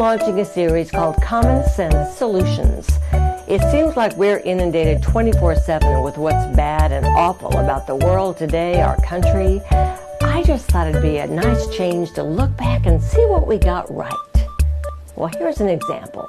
launching a series called Common Sense Solutions. It seems like we're inundated 24/7 with what's bad and awful about the world today, our country. I just thought it'd be a nice change to look back and see what we got right. Well, here's an example.